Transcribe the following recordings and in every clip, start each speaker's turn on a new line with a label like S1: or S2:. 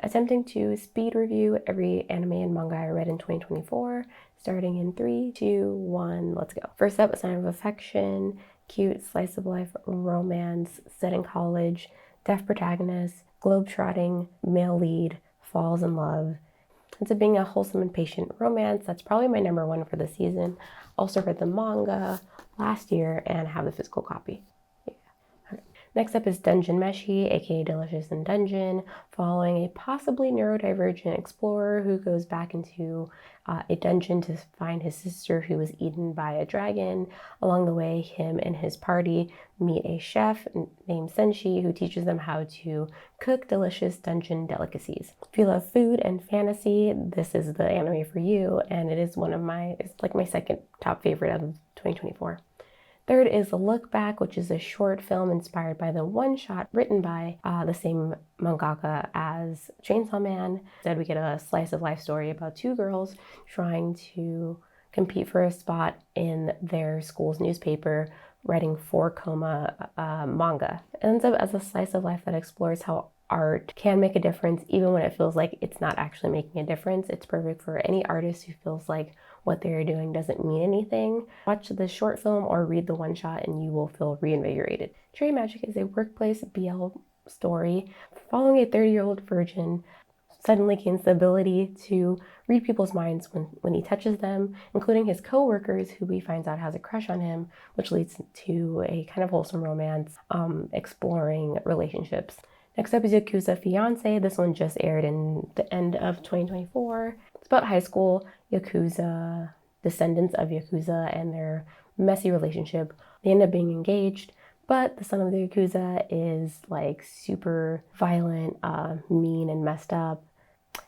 S1: attempting to speed review every anime and manga I read in 2024, starting in 3, 2, 1, let's go. First up, A Sign of Affection, cute slice of life romance set in college, deaf protagonist, globe-trotting male lead, falls in love. Ends up being a wholesome and patient romance. That's probably my number one for the season. Also read the manga last year and have the physical copy. Next up is Dungeon Meshi, aka Delicious in Dungeon, following a possibly neurodivergent explorer who goes back into a dungeon to find his sister who was eaten by a dragon. Along the way, him and his party meet a chef named Senshi who teaches them how to cook delicious dungeon delicacies. If you love food and fantasy, this is the anime for you, and it is it's like my second top favorite of 2024. Third is The Look Back, which is a short film inspired by the one-shot written by the same mangaka as Chainsaw Man. Instead, we get a slice of life story about two girls trying to compete for a spot in their school's newspaper, writing 4-koma manga. It ends up as a slice of life that explores how art can make a difference even when it feels like it's not actually making a difference. It's perfect for any artist who feels like what they're doing doesn't mean anything. Watch the short film or read the one shot and you will feel reinvigorated. Cherry Magic is a workplace BL story following a 30-year-old virgin suddenly gains the ability to read people's minds when he touches them, including his co-workers who he finds out has a crush on him, which leads to a kind of wholesome romance exploring relationships. Next up is Yakuza Fiance. This one just aired in the end of 2024. It's about high school Yakuza, descendants of Yakuza and their messy relationship. They end up being engaged, but the son of the Yakuza is like super violent, mean and messed up.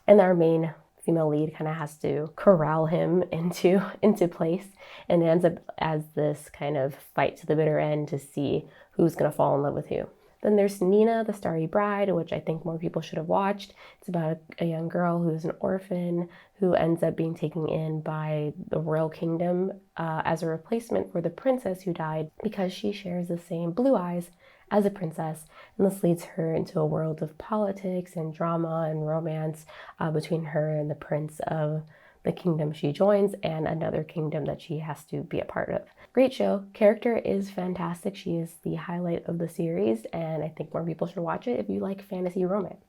S1: And our main female lead kind of has to corral him into place, and it ends up as this kind of fight to the bitter end to see who's going to fall in love with who. Then there's Nina, the Starry Bride, which I think more people should have watched. It's about a young girl who's an orphan who ends up being taken in by the royal kingdom as a replacement for the princess who died because she shares the same blue eyes as a princess. And this leads her into a world of politics and drama and romance between her and the prince of the kingdom she joins and another kingdom that she has to be a part of. Great show. Character is fantastic. She is the highlight of the series, and I think more people should watch it if you like fantasy romance.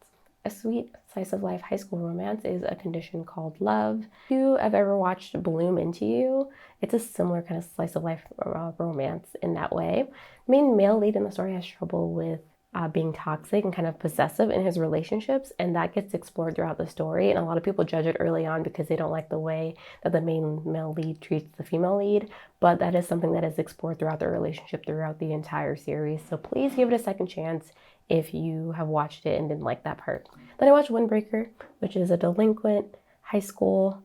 S1: A sweet slice of life high school romance is A Condition Called Love. If you have ever watched Bloom Into You, it's a similar kind of slice of life romance in that way. The main male lead in the story has trouble with being toxic and kind of possessive in his relationships, and that gets explored throughout the story. And a lot of people judge it early on because they don't like the way that the main male lead treats the female lead, but that is something that is explored throughout the relationship throughout the entire series. So please give it a second chance if you have watched it and didn't like that part. Then I watched Windbreaker, which is a delinquent high school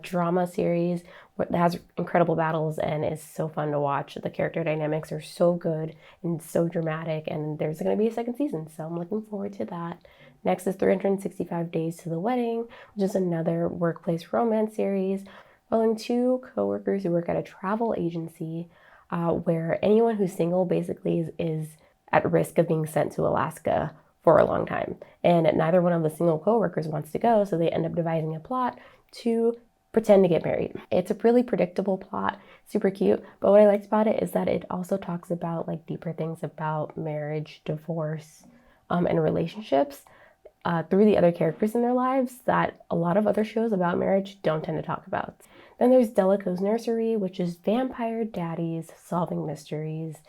S1: drama series that has incredible battles and is so fun to watch. The character dynamics are so good and so dramatic, and there's going to be a second season, so I'm looking forward to that. Next is 365 Days to the Wedding, which is another workplace romance series following two co-workers who work at a travel agency where anyone who's single basically is at risk of being sent to Alaska for a long time. And neither one of the single co-workers wants to go, so they end up devising a plot to pretend to get married. It's a really predictable plot, super cute, but what I liked about it is that it also talks about like deeper things about marriage, divorce, and relationships through the other characters in their lives that a lot of other shows about marriage don't tend to talk about. Then there's Delico's Nursery, which is vampire daddies solving mysteries.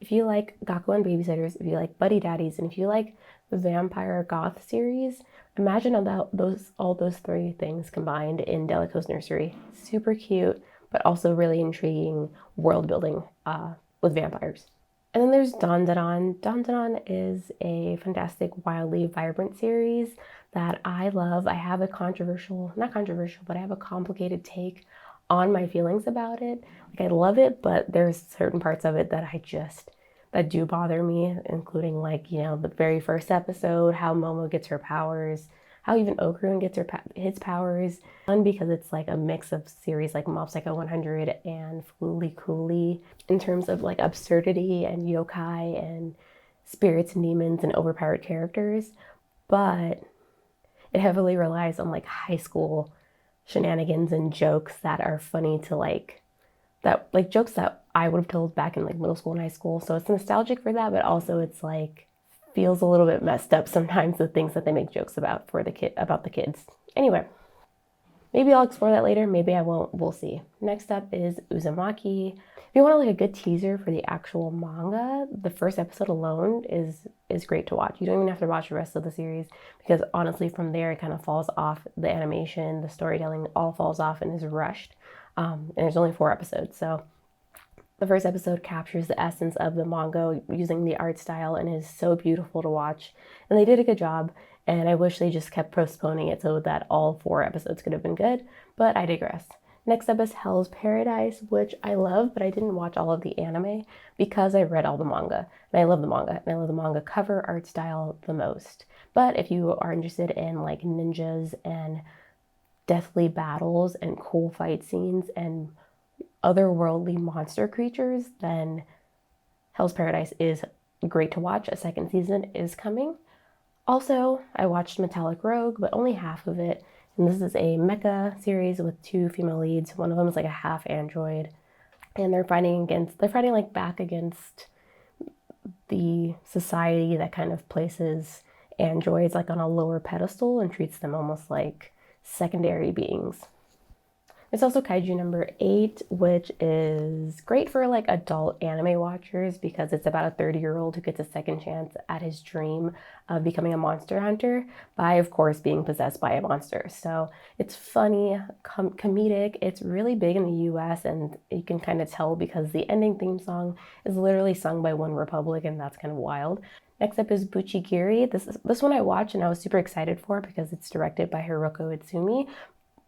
S1: If you like Gaku and Babysitters, if you like Buddy Daddies, and if you like the vampire goth series, imagine all those three things combined in Delico's Nursery. Super cute, but also really intriguing world building with vampires. And then there's Dandadan. Dandadan is a fantastic, wildly vibrant series that I love. I have a I have a complicated take on my feelings about it. Like, I love it, but there's certain parts of it that do bother me, including like, you know, the very first episode, how Momo gets her powers, how even Okurun gets his powers. Fun because it's like a mix of series like Mob Psycho 100 and Fooly Cooly in terms of like absurdity and yokai and spirits and demons and overpowered characters. But it heavily relies on like high school shenanigans and jokes that are funny to like, that like jokes that I would have told back in like middle school and high school. So it's nostalgic for that, but also it's like feels a little bit messed up sometimes, the things that they make jokes about for the kid, about the kids. Anyway, maybe I'll explore that later, maybe I won't, we'll see. Next up is Uzumaki. If you want like a good teaser for the actual manga, the first episode alone is great to watch. You don't even have to watch the rest of the series, because honestly from there it kind of falls off. The animation, the storytelling all falls off and is rushed. And there's only 4 episodes, so the first episode captures the essence of the manga using the art style and is so beautiful to watch. And they did a good job, and I wish they just kept postponing it so that all 4 episodes could have been good, but I digress. Next up is Hell's Paradise, which I love, but I didn't watch all of the anime because I read all the manga. And I love the manga, and I love the manga cover art style the most. But if you are interested in like ninjas and deathly battles and cool fight scenes and otherworldly monster creatures, then Hell's Paradise is great to watch. A second season is coming. Also, I watched Metallic Rogue, but only half of it. And this is a mecha series with 2 female leads. One of them is like a half android. And they're fighting like back against the society that kind of places androids like on a lower pedestal and treats them almost like secondary beings. There's also Kaiju number 8, which is great for like adult anime watchers because it's about a 30-year-old who gets a second chance at his dream of becoming a monster hunter by, of course, being possessed by a monster. So it's funny, comedic. It's really big in the US, and you can kind of tell because the ending theme song is literally sung by One Republic, and that's kind of wild. Next up is Bucchigiri. This one I watched and I was super excited for because it's directed by Hiroko Itsumi,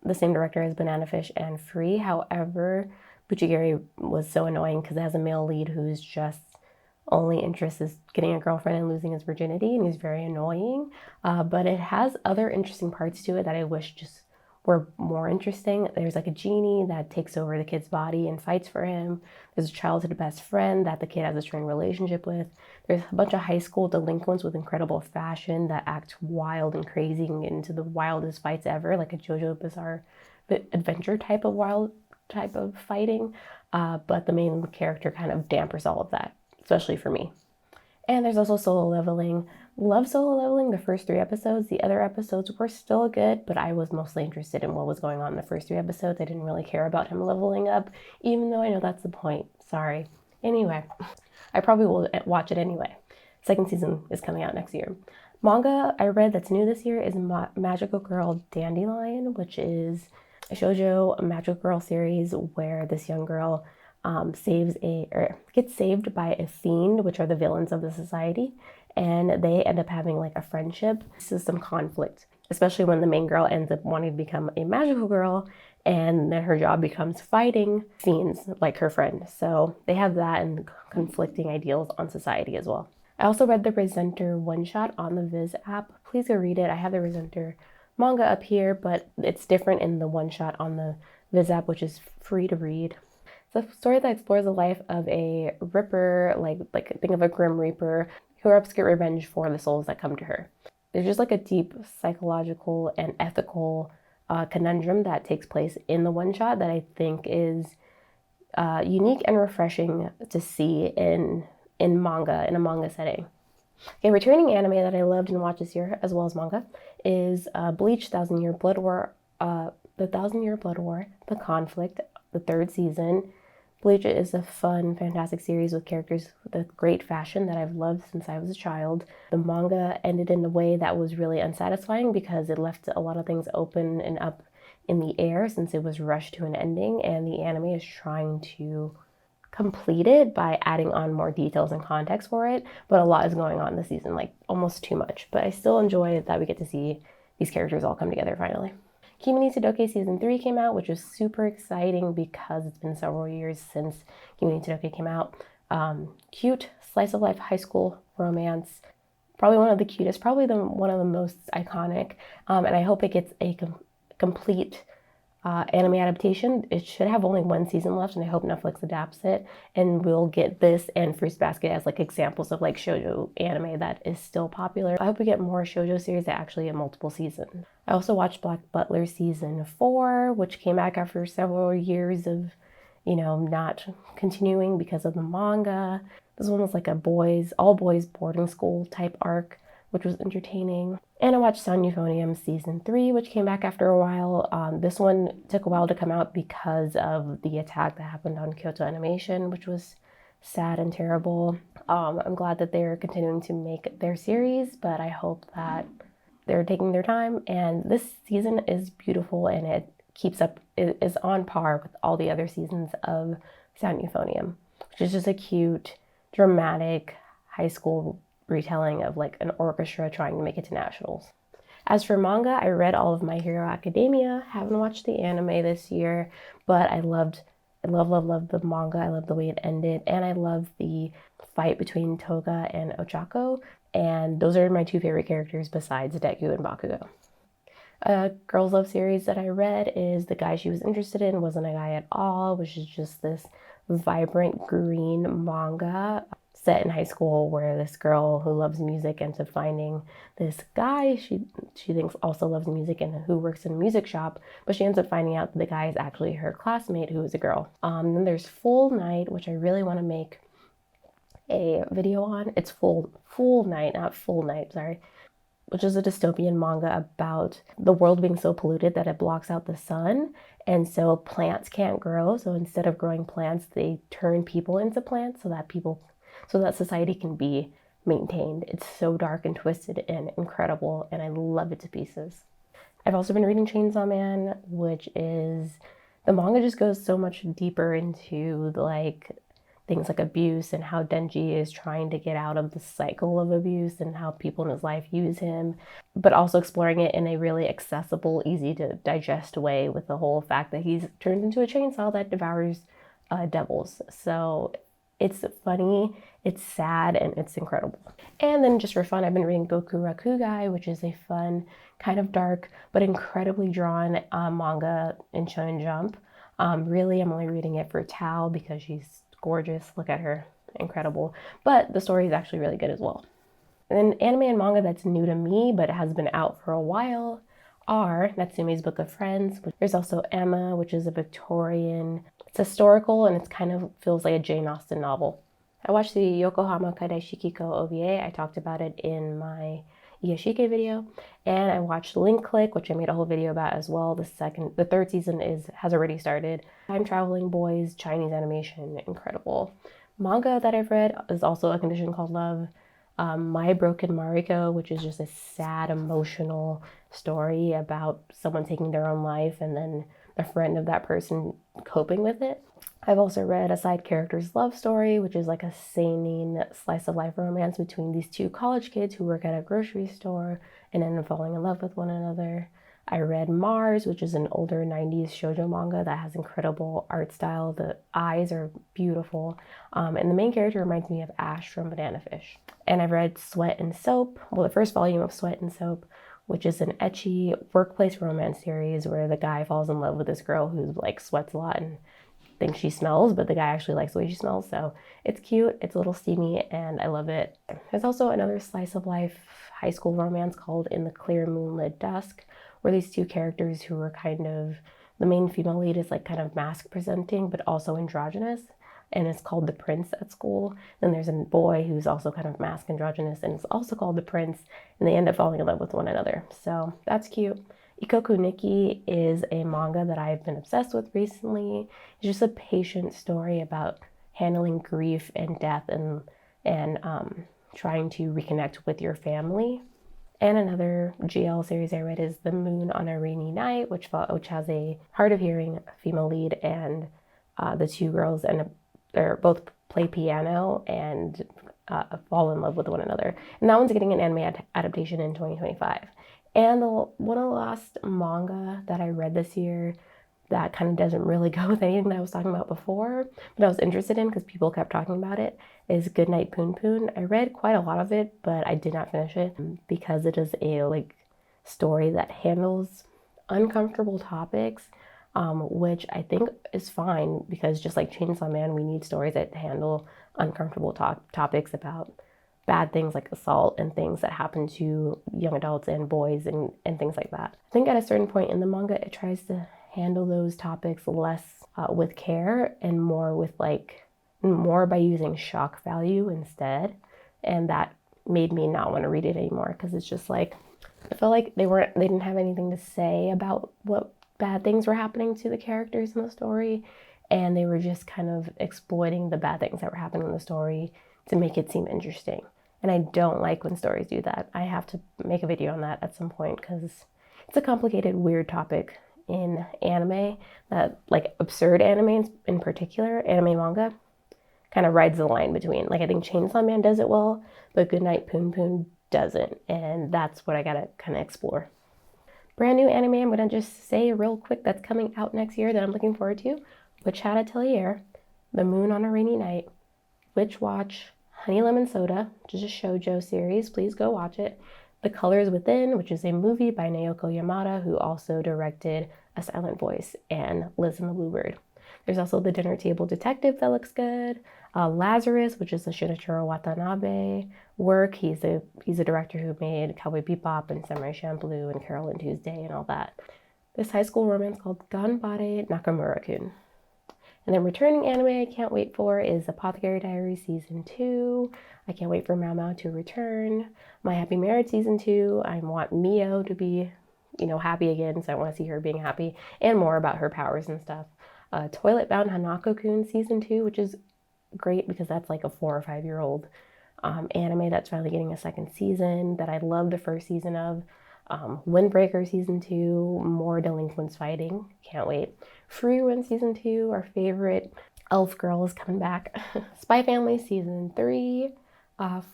S1: the same director as Banana Fish and Free. However, Bucchigiri was so annoying because it has a male lead whose just only interest is getting a girlfriend and losing his virginity, and he's very annoying. But it has other interesting parts to it that I wish just were more interesting. There's like a genie that takes over the kid's body and fights for him. There's a childhood best friend that the kid has a strained relationship with. There's a bunch of high school delinquents with incredible fashion that act wild and crazy and get into the wildest fights ever, like a JoJo Bizarre Adventure type of fighting. But the main character kind of dampers all of that, especially for me. And there's also Solo Leveling. Love Solo Leveling, the first 3 episodes. The other episodes were still good, but I was mostly interested in what was going on in the first 3 episodes. I didn't really care about him leveling up, even though I know that's the point. Sorry. Anyway, I probably will watch it anyway. Second season is coming out next year. Manga I read that's new this year is Magical Girl Dandelion, which is a shoujo magical girl series where this young girl gets saved by a fiend, which are the villains of the society, and they end up having like a friendship. This is some conflict, especially when the main girl ends up wanting to become a magical girl, and then her job becomes fighting fiends like her friend. So they have that and conflicting ideals on society as well. I also read the Resenter one-shot on the Viz app. Please go read it. I have the Resenter manga up here, but it's different in the one-shot on the Viz app, which is free to read. It's a story that explores the life of a Ripper, like think of a Grim Reaper, who hopes to get revenge for the souls that come to her. There's just like a deep psychological and ethical conundrum that takes place in the one-shot that I think is unique and refreshing to see in a manga setting. A returning anime that I loved and watched this year, as well as manga, is Bleach, The 1,000-Year Blood War, The Conflict, the 3rd season. Bleach is a fun, fantastic series with characters with a great fashion that I've loved since I was a child. The manga ended in a way that was really unsatisfying because it left a lot of things open and up in the air since it was rushed to an ending, and the anime is trying to complete it by adding on more details and context for it, but a lot is going on this season, like almost too much. But I still enjoy that we get to see these characters all come together finally. Kimi Todoke Season 3 came out, which was super exciting because it's been several years since Kimi Todoke came out. Cute, slice of life high school romance. Probably one of the cutest, probably one of the most iconic. And I hope it gets a complete anime adaptation. It should have only one season left, and I hope Netflix adapts it, and we'll get this and Fruits Basket as like examples of like shoujo anime that is still popular. I hope we get more shoujo series that actually have multiple seasons. I also watched Black Butler season 4, which came back after several years of, you know, not continuing because of the manga. This one was like a all boys boarding school type arc, which was entertaining. And I watched Euphonium season 3, which came back after a while. This one took a while to come out because of the attack that happened on Kyoto Animation, which was sad and terrible. I'm glad that they're continuing to make their series, but I hope that they're taking their time. And this season is beautiful, and it is on par with all the other seasons of Euphonium, which is just a cute, dramatic high school retelling of like an orchestra trying to make it to nationals. As for manga, I read all of My Hero Academia. Haven't watched the anime this year, but I love the manga. I love the way it ended, and I love the fight between Toga and Ochako, and those are my two favorite characters besides Deku and Bakugo. A girls' love series that I read is The Guy She Was Interested In Wasn't a Guy at All, which is just this vibrant green manga set in high school where this girl who loves music ends up finding this guy she thinks also loves music and who works in a music shop, but she ends up finding out that the guy is actually her classmate who is a girl. Then there's Full Night, which I really want to make a video on. It's Full Night, not Full Night, sorry, which is a dystopian manga about the world being so polluted that it blocks out the sun, and so plants can't grow. So instead of growing plants, they turn people into plants so that society can be maintained. It's so dark and twisted and incredible, and I love it to pieces. I've also been reading Chainsaw Man, which is, the manga just goes so much deeper into like things like abuse and how Denji is trying to get out of the cycle of abuse and how people in his life use him, but also exploring it in a really accessible, easy to digest way with the whole fact that he's turned into a chainsaw that devours devils. So it's funny, it's sad, and it's incredible. And then just for fun, I've been reading Gokurakugai, which is a fun, kind of dark, but incredibly drawn manga in Shonen Jump. Really, I'm only reading it for Tao because she's gorgeous. Look at her, incredible. But the story is actually really good as well. And then anime and manga that's new to me, but it has been out for a while, are Natsume's Book of Friends. There's also Emma, which is a Victorian. It's historical and it kind of feels like a Jane Austen novel. I watched the Yokohama Kadaishikiko OVA. I talked about it in my Iyashike video, and I watched Link Click, which I made a whole video about as well. The third season has already started. Time traveling boys, Chinese animation, incredible. Manga that I've read is also A Condition Called Love. My Broken Mariko, which is just a sad, emotional story about someone taking their own life and then a friend of that person coping with it. I've also read A Side Character's Love Story, which is like a seinen slice of life romance between these two college kids who work at a grocery store and end up falling in love with one another. I read Mars, which is an older 90s shoujo manga that has incredible art style. The eyes are beautiful, and the main character reminds me of Ash from Banana Fish. And I've read Sweat and Soap, well, the first volume of Sweat and Soap, which is an ecchi workplace romance series where the guy falls in love with this girl who like sweats a lot and thinks she smells, but the guy actually likes the way she smells. So it's cute, it's a little steamy, and I love it. There's also another slice of life high school romance called In the Clear Moonlit Dusk, where these two characters who are kind of, the main female lead is like kind of mask presenting, but also androgynous, and it's called The Prince at school. Then there's a boy who's also kind of mask androgynous, and it's also called The Prince, and they end up falling in love with one another. So that's cute. Ikoku Nikki is a manga that I've been obsessed with recently. It's just a patient story about handling grief and death and trying to reconnect with your family. And another GL series I read is The Moon on a Rainy Night, which has a hard of hearing female lead, and the two girls they're both play piano and fall in love with one another. And that one's getting an anime adaptation in 2025. And one of the last manga that I read this year that kind of doesn't really go with anything that I was talking about before, but I was interested in because people kept talking about it, is Goodnight Poon Poon. I read quite a lot of it, but I did not finish it because it is a story that handles uncomfortable topics which I think is fine because just like Chainsaw Man, we need stories that handle uncomfortable topics about bad things like assault and things that happen to young adults and boys and things like that. I think at a certain point in the manga, it tries to handle those topics less with care and more with more by using shock value instead. And that made me not want to read it anymore because it's just like, I felt like they didn't have anything to say about what bad things were happening to the characters in the story. And they were just kind of exploiting the bad things that were happening in the story to make it seem interesting. And I don't like when stories do that. I have to make a video on that at some point because it's a complicated, weird topic in anime that, like, absurd anime in particular, anime manga, kind of rides the line between. Like, I think Chainsaw Man does it well, but Goodnight Poon Poon doesn't. And that's what I gotta kind of explore. Brand new anime I'm gonna just say real quick that's coming out next year that I'm looking forward to. Hat Atelier, The Moon on a Rainy Night, Witch Watch, Honey Lemon Soda, which is a shoujo series. Please go watch it. The Colors Within, which is a movie by Naoko Yamada, who also directed A Silent Voice and Liz and the Bluebird. There's also The Dinner Table Detective that looks good. Lazarus, which is a Shinichiro Watanabe work. He's a director who made Cowboy Bebop and Samurai Champloo and Carol and Tuesday and all that. This high school romance called Ganbare Nakamura-kun. And then returning anime I can't wait for is Apothecary Diaries Season 2. I can't wait for Mao Mao to return. My Happy Marriage Season 2. I want Mio to be, happy again, so I want to see her being happy and more about her powers and stuff. Toilet Bound Hanako-kun Season 2, which is great because that's like a 4 or 5 year old anime that's finally getting a second season that I love the first season of. Windbreaker Season 2, more delinquents fighting. Can't wait. Free Run Season 2, our favorite elf girl is coming back. Spy Family Season 3,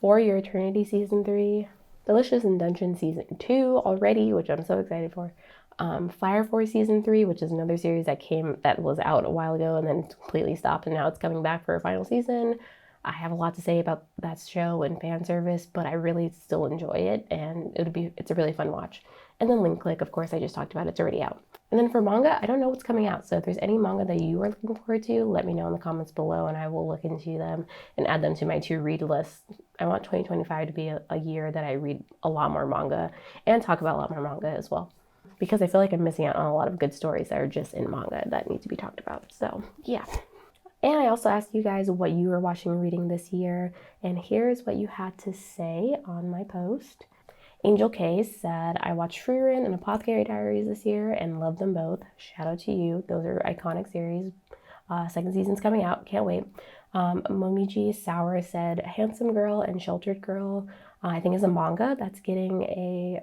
S1: For Your Eternity Season 3, Delicious in Dungeon Season 2 already, which I'm so excited for. Fire Force Season 3, which is another series that was out a while ago and then completely stopped, and now it's coming back for a final season. I have a lot to say about that show and fan service, but I really still enjoy it, and it's a really fun watch. And then Link Click, of course, I just talked about. It's already out. And then for manga, I don't know what's coming out. So if there's any manga that you are looking forward to, let me know in the comments below, and I will look into them and add them to my to-read list. I want 2025 to be a year that I read a lot more manga and talk about a lot more manga as well, because I feel like I'm missing out on a lot of good stories that are just in manga that need to be talked about. So yeah. And I also asked you guys what you were watching and reading this year, and here's what you had to say on my post. Angel K said, I watched Frieren and Apothecary Diaries this year and loved them both. Shout out to you. Those are iconic series. Second season's coming out. Can't wait. Momiji Sour said, Handsome Girl and Sheltered Girl, I think is a manga that's getting a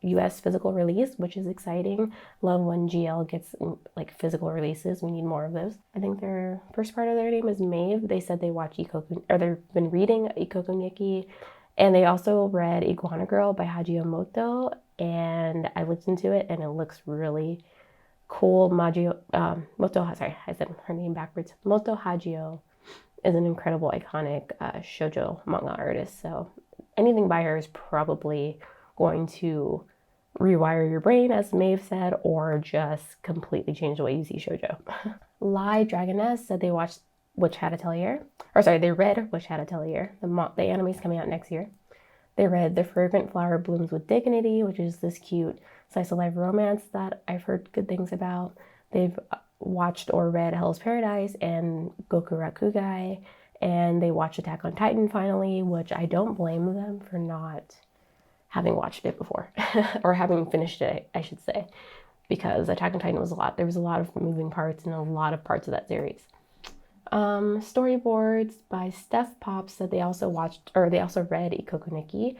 S1: US physical release, which is exciting. Love when GL gets like physical releases. We need more of those. I think their first part of their name is Maeve. They said they watch they've been reading Ikoku Nikki, and they also read Iguana Girl by Hajio Moto, and I listened to it and it looks really cool. Moto, sorry, I said her name backwards. Moto Hajio is an incredible, iconic shoujo manga artist. So anything by her is probably going to rewire your brain, as Maeve said, or just completely change the way you see shoujo. Lai Dragoness said they watched Hat Atelier. They read Hat Atelier. The anime's coming out next year. They read The Fragrant Flower Blooms with Dignity, which is this cute slice of life romance that I've heard good things about. They've watched or read Hell's Paradise and Gokurakugai, and they watched Attack on Titan finally, which I don't blame them for not having watched it before, or having finished it, I should say, because Attack on Titan was a lot. There was a lot of moving parts in a lot of parts of that series. Storyboards by Steph Pops said they also read Ikoku Nikki,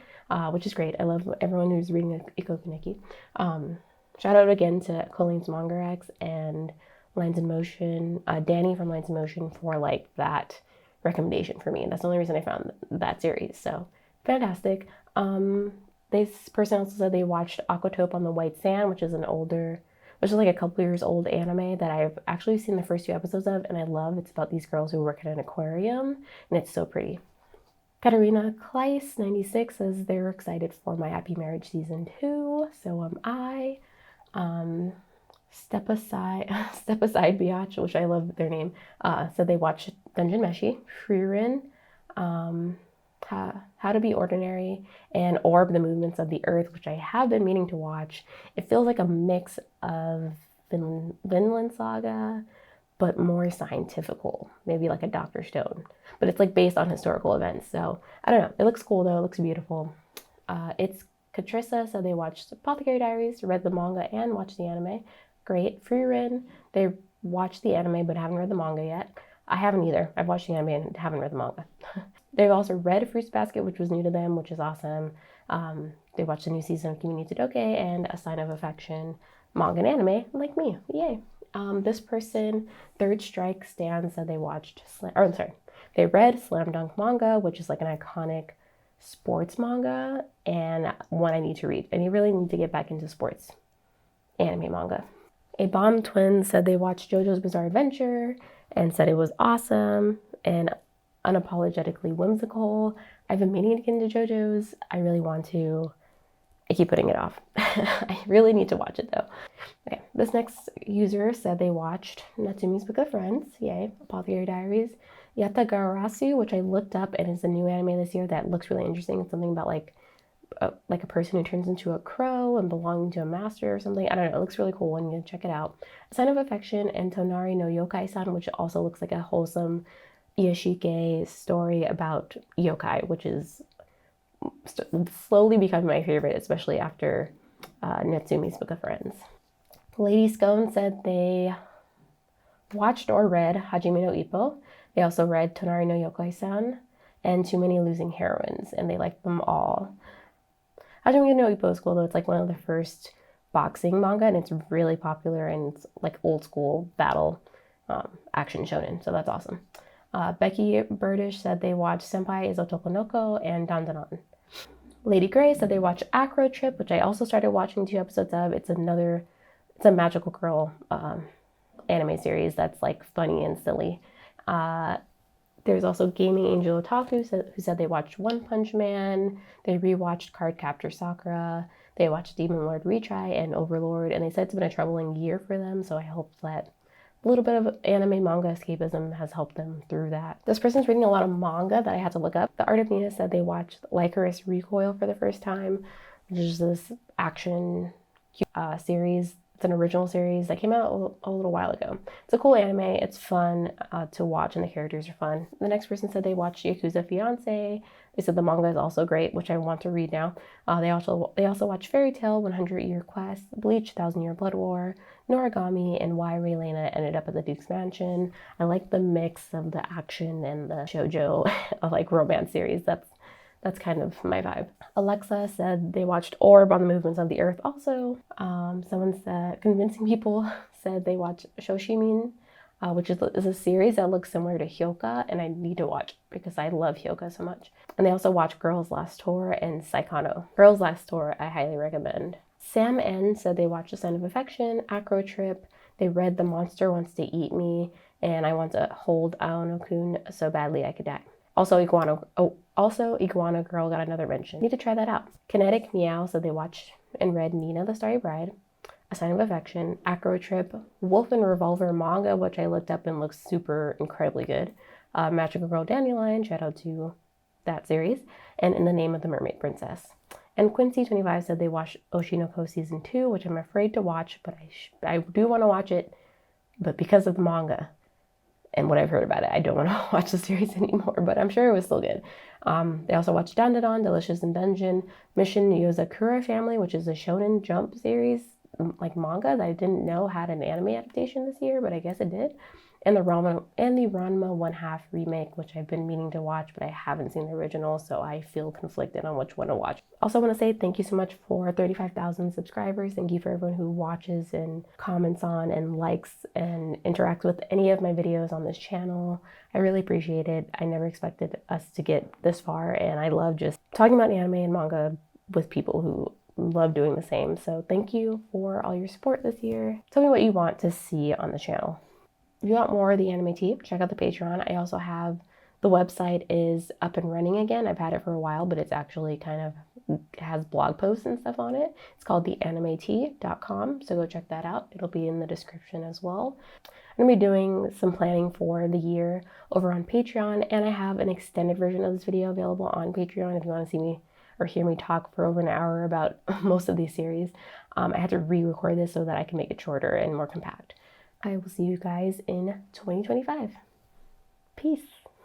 S1: which is great. I love everyone who's reading Ikoku Nikki. Shout out again to Colleen's Manga X and Lines in Motion, Danny from Lines in Motion for like that recommendation for me. That's the only reason I found that series. So fantastic. This person also said they watched Aquatope on the White Sand, which is like a couple years old anime that I've actually seen the first 2 episodes of, and I love. It's about these girls who work at an aquarium, and it's so pretty. Katarina Kleiss, 96, says they're excited for My Happy Marriage Season 2. So am I. Step Aside Biatch, which I love their name, said they watched Dungeon Meshi, Frieren, How to Be Ordinary, and Orb, the Movements of the Earth, which I have been meaning to watch. It feels like a mix of Vinland Saga, but more scientifical, maybe like a Dr. Stone. But it's like based on historical events, so I don't know. It looks cool though, it looks beautiful. It's Katrissa, so they watched Apothecary Diaries, read the manga, and watched the anime. Great. Frieren, they watched the anime but haven't read the manga yet. I haven't either. I've watched the anime and haven't read the manga. They've also read Fruits Basket, which was new to them, which is awesome. They watched the new season of Kimi no Todoke and A Sign of Affection, manga and anime, like me. Yay. This person, Third Strike Stan, said they watched, they read Slam Dunk Manga, which is like an iconic sports manga and one I need to read. And you really need to get back into sports anime manga. A Bomb Twin said they watched JoJo's Bizarre Adventure and said it was awesome and unapologetically whimsical. I've been meaning to get into JoJo's. I really want to. I keep putting it off. I really need to watch it though. Okay, this next user said they watched Natsumi's Book of Friends, yay, Apothecary Diaries, Yatagarasu, which I looked up and is a new anime this year that looks really interesting. It's something about like a person who turns into a crow and belonging to a master or something. I don't know, it looks really cool and you can check it out. A Sign of Affection and Tonari no Yokai-san, which also looks like a wholesome Iyashike story about yokai, which is slowly becoming my favorite, especially after Natsumi's Book of Friends. Lady Scone said they watched or read Hajime no Ippo. They also read Tonari no Yokai-san and Too Many Losing Heroines, and they liked them all. Hajime no Ippo is cool though. It's like one of the first boxing manga, and it's really popular, and it's like old school battle action shonen, so that's awesome. Becky Burdish said they watched Senpai is Otokonoko and Dandadan. Lady Gray said they watched Acro Trip, which I also started watching 2 episodes of. It's a magical girl anime series that's like funny and silly. There's also Gaming Angel Otaku who said they watched One Punch Man. They rewatched Card Captor Sakura. They watched Demon Lord Retry and Overlord, and they said it's been a troubling year for them, so I hope that a little bit of anime manga escapism has helped them through that. This person's reading a lot of manga that I had to look up. The Art of Nina said they watched Lycoris Recoil for the first time, which is this action series. It's an original series that came out a little while ago. It's a cool anime. It's fun to watch, and the characters are fun. The next person said they watched Yakuza Fiance. They said the manga is also great, which I want to read now. They also watched Fairy Tail, 100 Year Quest, Bleach, 1000 Year Blood War, Noragami, and Why Raylena Ended Up at the Duke's Mansion. I like the mix of the action and the shoujo like romance series. That's kind of my vibe. Alexa said they watched Orb on the Movements of the Earth also. Someone said, Convincing People said they watched Shoshimin, which is a series that looks similar to Hyoka, and I need to watch because I love Hyoka so much. And they also watched Girls Last Tour and Saikano. Girls Last Tour I highly recommend. Sam N said they watched A Sign of Affection, Acro Trip. They read The Monster Wants to Eat Me, and I want to hold Aono-kun so badly I could die. Also, Iguana Girl got another mention. Need to try that out. Kinetic Meow said they watched and read Nina the Starry Bride, A Sign of Affection, Acro Trip, Wolf and Revolver manga, which I looked up and looks super incredibly good. Magical Girl Dandelion, shout out to that series, and In the Name of the Mermaid Princess. And Quincy25 said they watched Oshinoko Season 2, which I'm afraid to watch, but I do want to watch it, but because of the manga and what I've heard about it, I don't want to watch the series anymore, but I'm sure it was still good. They also watched Dandadan, Delicious in Dungeon, Mission Yozakura Family, which is a Shonen Jump series, like manga that I didn't know had an anime adaptation this year, but I guess it did. And the Ranma One Half remake, which I've been meaning to watch, but I haven't seen the original, so I feel conflicted on which one to watch. Also want to say thank you so much for 35,000 subscribers. Thank you for everyone who watches and comments on and likes and interacts with any of my videos on this channel. I really appreciate it. I never expected us to get this far, and I love just talking about anime and manga with people who love doing the same. So thank you for all your support this year. Tell me what you want to see on the channel. If you want more of the anime tea, check out the Patreon. I also have, the website is up and running again. I've had it for a while, but it's actually kind of has blog posts and stuff on it. It's called theanimet.com, so go check that out. It'll be in the description as well. I'm gonna be doing some planning for the year over on Patreon, and I have an extended version of this video available on Patreon if you want to see me or hear me talk for over an hour about most of these series. I had to re-record this so that I can make it shorter and more compact. I will see you guys in 2025. Peace.